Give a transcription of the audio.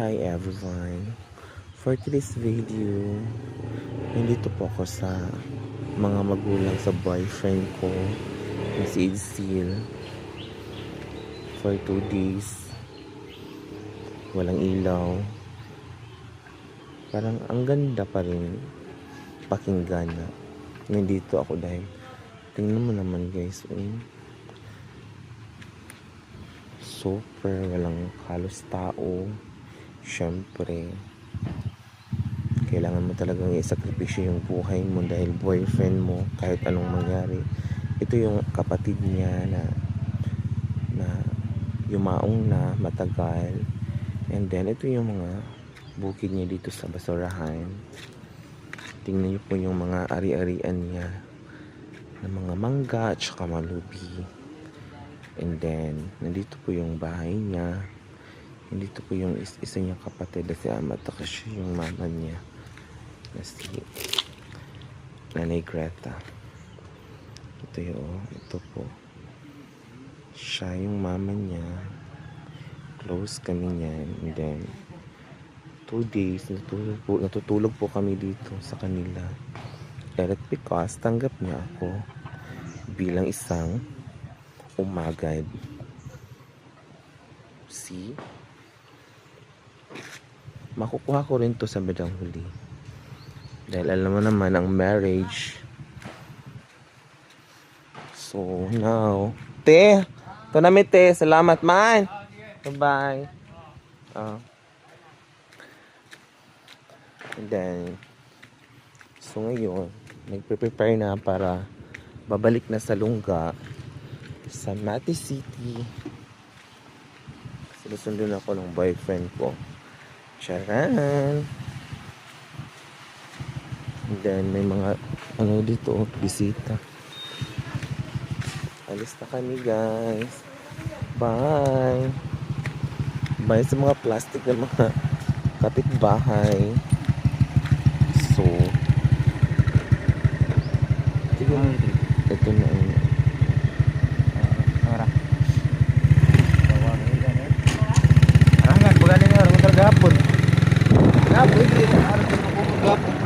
Hi everyone! For today's video, nandito po ako sa mga magulang sa boyfriend ko na si Idsil for 2 days. Walang ilaw. Parang ang ganda pa rin pakinggan na nandito ako dahil tingnan mo naman guys, super walang halos tao. Syempre kailangan mo talagang isakripisyo yung buhay mo dahil boyfriend mo kahit anong mangyari. Ito yung kapatid niya na yumaong na matagal, and then ito yung mga bukid niya dito sa basurahan. Tingnan niyo po yung mga ari-arian niya ng mga mangga at saka malubi. And then nandito po yung bahay niya. Nandito po yung isa niyang kapatid na si Amat, kasi yung mama niya na si Nanay Greta. Ito po siya yung mama niya. Close kami niyan. And then 2 days natutulog po kami dito sa kanila. Direct because tanggap niya ako bilang isang umagad. See? Makukuha ko rin to sa bandang huli. Dahil alam mo naman ang marriage. So now, te! Ito na mi te. Salamat man! Bye-bye. And then, so ngayon, nagpe-prepare na para babalik na sa Lungga sa Mati City. Sinusundin ako ng boyfriend ko. Charan! And then may mga dito, bisita. Alis na kami guys. Bye! Bye sa mga plastic na mga kapitbahay. So ito na ang gapon. Gapon, hindi. Araw ko gapon.